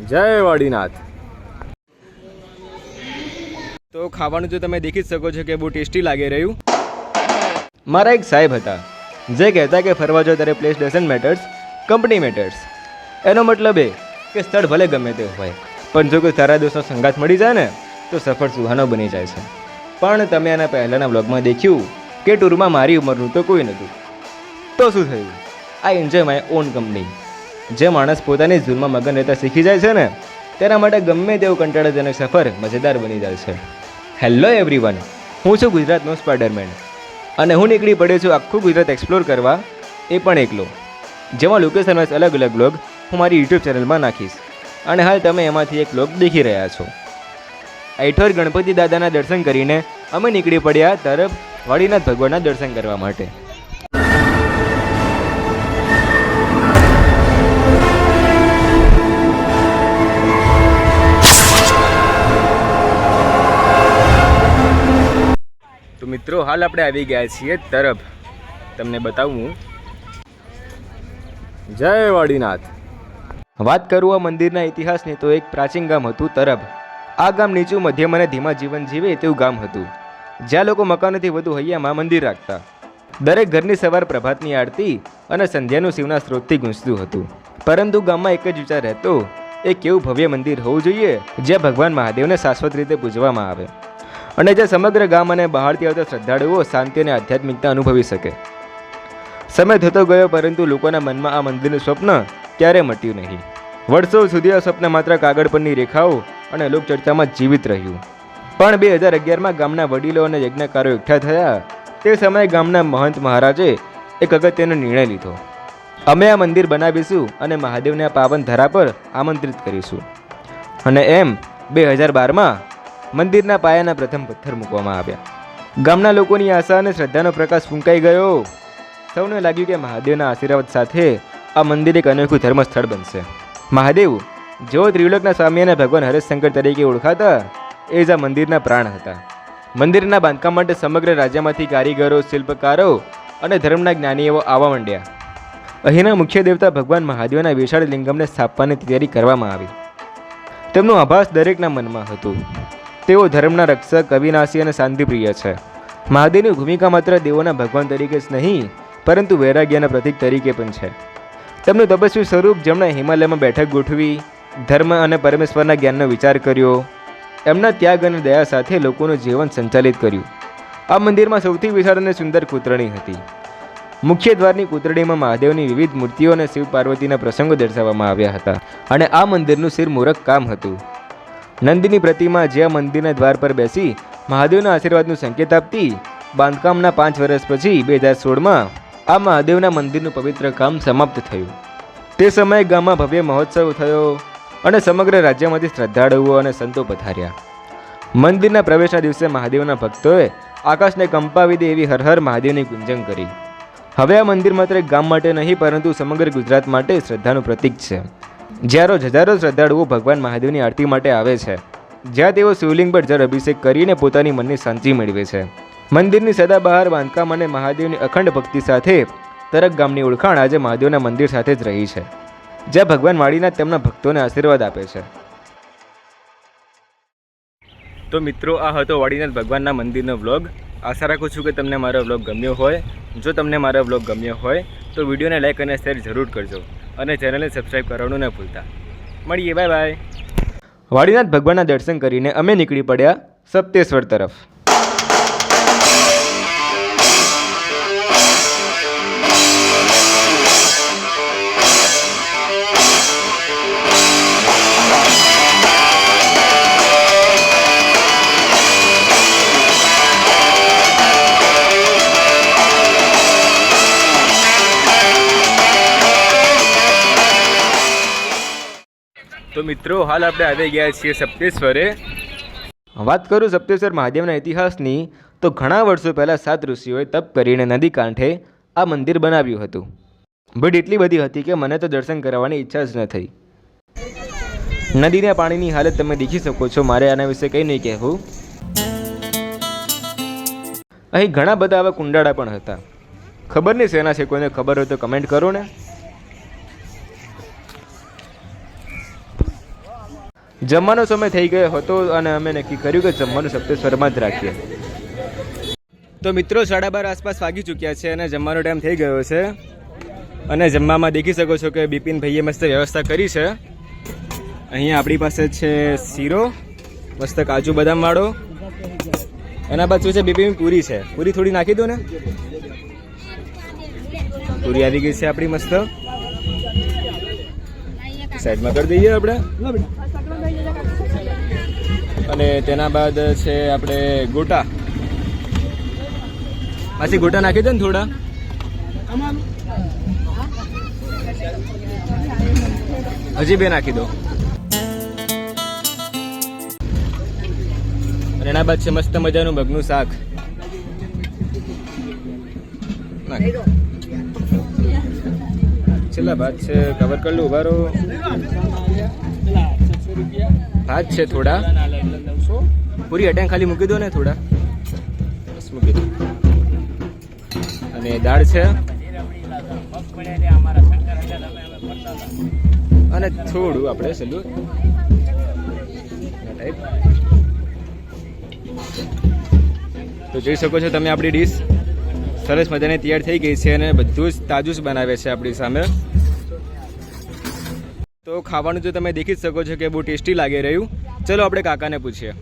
જય વાડીનાથ। તો ખાવાનું જો તમે દેખી જ શકો છો કે બહુ ટેસ્ટી લાગી રહ્યું। મારા એક સાહેબ હતા જે કહેતા કે ફરવા જો ત્યારે place doesn't matters, company matters. એનો મતલબ એ કે સ્થળ ભલે ગમે તે હોય, પણ જો કોઈ સારા દોસ્તનો સંગાત મળી જાય ને તો સફર સુહાનો બની જાય છે। પણ તમે આના પહેલાંના બ્લોગમાં દેખ્યું કે ટૂરમાં મારી ઉંમરનું તો કોઈ નહોતું, તો શું થયું? I enjoy my own company. જે માણસ પોતાની ઝૂનમાં મગન રહેતા શીખી જાય છે ને તેના માટે ગમે તેવું કંટાળાજનક સફર મજેદાર બની જાય છે। હેલો એવરીવન, હું છું ગુજરાતનો સ્પાઈડરમેન અને હું નીકળી પડ્યો છું આખું ગુજરાત એક્સપ્લોર કરવા, એ પણ એકલો, જેમાં લોકેશન વાઇઝ અલગ અલગ બ્લોગ હું મારી યુટ્યુબ ચેનલમાં નાખીશ અને હાલ તમે એમાંથી એક બ્લોગ દેખી રહ્યા છો। આઈઠોર ગણપતિ દાદાના દર્શન કરીને અમે નીકળી પડ્યા તરફ વાડીનાથ ભગવાનના દર્શન કરવા માટે। તો મિત્રો હાલ આપણે આવી ગયા છીએ તરફ, તમને બતાવું। જય વાડીનાથ। વાત કરું આ મંદિરના ઇતિહાસની તો એક પ્રાચીન ગામ હતું તરફ। આ ગામ નીચું, મધ્યમ અને ધીમા જીવન જીવે તેવું ગામ હતું, જ્યાં લોકો મકાનોથી વધુ હૈયામાં મંદિર રાખતા। દરેક ઘરની સવાર પ્રભાતની આરતી અને સંધ્યાનું શિવના સ્ત્રોતથી ગૂંજતું હતું। પરંતુ ગામમાં એક જ વિચાર રહેતો, એક એવું ભવ્ય મંદિર હોવું જોઈએ જ્યાં ભગવાન મહાદેવને શાશ્વત રીતે પૂજવામાં આવે અને જે સમગ્ર ગામ અને બહારથી આવતા શ્રદ્ધાળુઓ શાંતિ અને આધ્યાત્મિકતા અનુભવી શકે। સમય થતો ગયો પરંતુ લોકોના મનમાં આ મંદિરનું સ્વપ્ન ક્યારે મટ્યું નહીં। વર્ષો સુધી આ સ્વપ્ન માત્ર કાગળ પરની રેખાઓ અને લોકચર્ચામાં જીવિત રહ્યું। પણ 2011માં ગામના વડીલો અને યજ્ઞકારો એકઠા થયા। તે સમયે ગામના મહંત મહારાજે એક અગત્યનો નિર્ણય લીધો, અમે આ મંદિર બનાવીશું અને મહાદેવને આ પાવન ધરા પર આમંત્રિત કરીશું। અને એમ 2012માં મંદિરના પાયાના પ્રથમ પથ્થર મૂકવામાં આવ્યા। ગામના લોકોની આશા અને શ્રદ્ધાનો પ્રકાશ ફૂંકાઈ ગયો। સૌને લાગ્યું કે મહાદેવના આશીર્વાદ સાથે આ મંદિર એક અનોખું ધર્મસ્થળ બનશે। મહાદેવ જેઓ ત્રિલોકના સ્વામી અને ભગવાન હરેશશંકર તરીકે ઓળખાતા, એ જ આ મંદિરના પ્રાણ હતા। મંદિરના બાંધકામ માટે સમગ્ર રાજ્યમાંથી કારીગરો, શિલ્પકારો અને ધર્મના જ્ઞાનીઓ આવવા માંડ્યા। અહીંના મુખ્ય દેવતા ભગવાન મહાદેવના વિશાળ લિંગમને સ્થાપવાની તૈયારી કરવામાં આવી। તેમનો આભાસ દરેકના મનમાં હતું, તેઓ ધર્મના રક્ષક, અવિનાશી અને શાંતિપ્રિય છે। મહાદેવની ભૂમિકા માત્ર દેવોના ભગવાન તરીકે જ નહીં પરંતુ વૈરાગ્યના પ્રતીક તરીકે પણ છે। તેમનું તપસ્વી સ્વરૂપ, જેમણે હિમાલયમાં બેઠક ગોઠવી, ધર્મ અને પરમેશ્વરના જ્ઞાનનો વિચાર કર્યો, એમના ત્યાગ અને દયા સાથે લોકોનું જીવન સંચાલિત કર્યું। આ મંદિરમાં સૌથી વિશાળ અને સુંદર કૂતરણી હતી। મુખ્ય દ્વારની કૂતરણીમાં મહાદેવની વિવિધ મૂર્તિઓ અને શિવ પાર્વતીના પ્રસંગો દર્શાવવામાં આવ્યા હતા અને આ મંદિરનું શિરમૂરક કામ હતું। નંદીની પ્રતિમા જે આ મંદિરના દ્વાર પર બેસી મહાદેવના આશીર્વાદનું સંકેત આપતી। બાંધકામના 5 વર્ષ પછી 2016માં આ મહાદેવના મંદિરનું પવિત્ર કામ સમાપ્ત થયું। તે સમયે ગામમાં ભવ્ય મહોત્સવ થયો અને સમગ્ર રાજ્યમાંથી શ્રદ્ધાળુઓ અને સંતો પધાર્યા। મંદિરના પ્રવેશના દિવસે મહાદેવના ભક્તોએ આકાશને કંપાવી દે એવી હર હર મહાદેવની ગુંજન કરી। હવે આ મંદિર માત્ર એક ગામ માટે નહીં પરંતુ સમગ્ર ગુજરાત માટે શ્રદ્ધાનું પ્રતીક છે, જ્યાં રોજ હજારો શ્રદ્ધાળુઓ ભગવાન મહાદેવની આરતી માટે આવે છે, જ્યાં તેઓ શિવલિંગ પર જળ અભિષેક કરીને પોતાની મનની શાંતિ મેળવે છે। મંદિરની સદાબહાર બાંધકામ અને મહાદેવની અખંડ ભક્તિ સાથે તરફ ગામની ઓળખાણ આજે મહાદેવના મંદિર સાથે જ રહી છે, જ્યાં ભગવાન વાડીનાથ તેમના ભક્તોને આશીર્વાદ આપે છે। તો મિત્રો, આ હતો વાડીનાથ ભગવાનના મંદિરનો વ્લોગ। આશા રાખું છું કે તમને મારો વ્લોગ ગમ્યો હોય। જો તમને મારો વ્લોગ ગમ્યો હોય તો વિડીયોને લાઈક અને શેર જરૂર કરજો અને ચેનલને સબસ્ક્રાઈબ કરવાનું ન ભૂલતા। મળીએ, બાય બાય। વાડીનાથ ભગવાનના દર્શન કરીને અમે નીકળી પડ્યા સપ્તેશ્વર તરફ। તો મિત્રો, હાલ આપણે આવી ગયા છીએ સપ્તેશ્વરે। વાત કરું સપ્તેશ્વર મહાદેવના ઇતિહાસની તો ઘણા વર્ષો પહેલાં 7 ઋષિઓએ તપ કરીને નદી કાંઠે આ મંદિર બનાવ્યું હતું। ભીડ એટલી બધી હતી કે મને તો દર્શન કરવાની ઈચ્છા જ ન થઈ। નદીના પાણીની હાલત તમે દેખી શકો છો, મારે આના વિશે કંઈ નહીં કહેવું। અહીં ઘણા બધા આવા કુંડાળા પણ હતા, ખબર નહીં શેના છે, કોઈને ખબર હોય તો કમેન્ટ કરો ને। જમવાનો સમય થઈ ગયો હતો અને અમે નક્કી કર્યું કે જમવાનું સપ્તેશ્વરમાં જ રાખીએ. તો મિત્રો 12:30 આસપાસ વાગી ચૂક્યા છે અને જમવાનો ટાઈમ થઈ ગયો છે. અને જમવામાં દેખી શકો છો કે બિપિન ભાઈએ મસ્ત વ્યવસ્થા કરી છે. અહીંયા આપણી પાસે છે શીરો, મસ્ત કાજુ બદામ વાળો. એના બાદ શું છે બિપિન? પૂરી છે. પૂરી થોડી નાખી દો ને. પૂરી આવી ગઈ છે આપણી મસ્ત. સાઈડમાં કરી દઈએ આપણે. અને તેના બાદ છે આપણે ગોટા. પાછી ગોટા નાખી દો ને થોડા. હજી બે નાખી દો. અને એના બાદ છે મસ્ત મજાનું મગનું શાક. છેલ્લા ભાત છે, કવર કરી લો. ઉભારો ભાત છે થોડા. પૂરી અટેંગ ખાલી મૂકી દો ને થોડા. બસ મૂકી દો. અને દાળ છે અને થોડું આપણે સલું તો જોઈ શકો છો તમે આપણી ડીશ સરસ મજાની તૈયાર થઈ ગઈ છે અને બધું જ તાજું જ બનાવે છે આપણી સામે. તો ખાવાનું જો તમે દેખી જ શકો છો કે બહુ ટેસ્ટી લાગી રહ્યું. ચલો આપણે કાકાને પૂછીએ.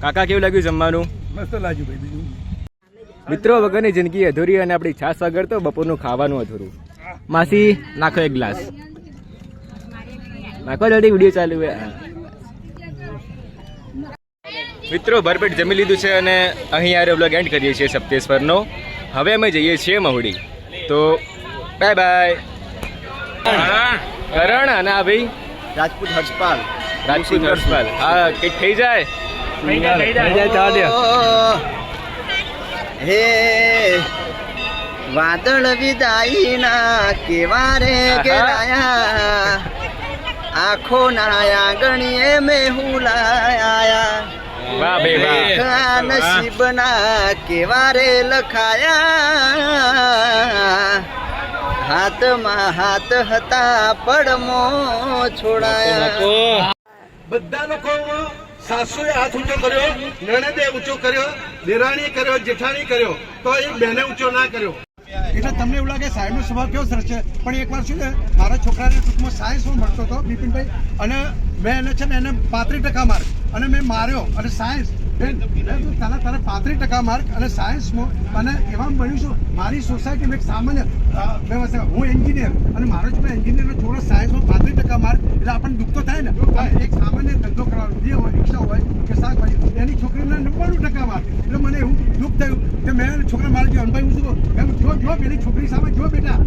કાકા કેવું લાગ્યું જમવાનું? મસ્ત લાગ્યું ભાઈ. બીજું મિત્રો વગરની જિંદગી અધૂરી અને આપણી છાશ વગર તો બપોરનું ખાવાનું અધૂરું. માસી નાખો એક ગ્લાસ. નાખો જલ્દી, વિડીયો ચાલુ છે. મિત્રો ભરપેટ જમી લીધું છે અને અહીં યાર બ્લોગ એન્ડ કરીએ છીએ સપ્તેશ્વરનો. હવે અમે જઈએ છીએ મહુડી. તો બાય બાય. કરણ અને આ ભાઈ રાજપૂત હર્ષપાલ. રાજપૂત હર્ષપાલ. હા કંઈક થઈ જાય. હે વાદળ વિદાયના કેવા રે ઘેરાયા, આખો નાયા ગણીએ મેહુલાયા. વાહ ભાઈ વાહ. નસીબના કેવા રે લખાયા, હાથમાં હાથ હતા પડમો છોડાયા. બધા લોકો સાસુએ હાથ ઊંચો કર્યો, નણંદે ઊંચો કર્યો, દેરાણીએ કર્યો, જેઠાણી કર્યો, તો એક બહેને ઊંચો ના કર્યો. એટલે તમને એવું લાગે સાહેબનો સ્વભાવ કેવો સરસ છે, પણ એકવાર શું છે, મારા છોકરાને ટૂંકમાં સાયન્સમાં મળતો હતો બિપિનભાઈ, અને મેં એને છે ને એને 35% માર્ક અને મેં માર્યો. અને સાયન્સ તારા 35% માર્ક અને સાયન્સમાં અને એવા બન્યું છું. મારી સોસાયટીમાં એક સામાન્ય વ્યવસ્થા, હું એન્જિનિયર અને મારો જ મેં એન્જિનિયરનો છોકરો સાયન્સમાં 35% માર્ક, એટલે આપણને દુઃખ તો થાય ને. એક સામાન્ય ધંધો કરવાનો, જે હોય રિક્ષા હોય કે શાકભાજી, એની છોકરીને 99% માર્ક. એટલે મને એવું દુઃખ થયું કે મેં છોકરા મારા જે અનભાઈ હું શું કહું, જો પેલી છોકરી સામે જો બેટા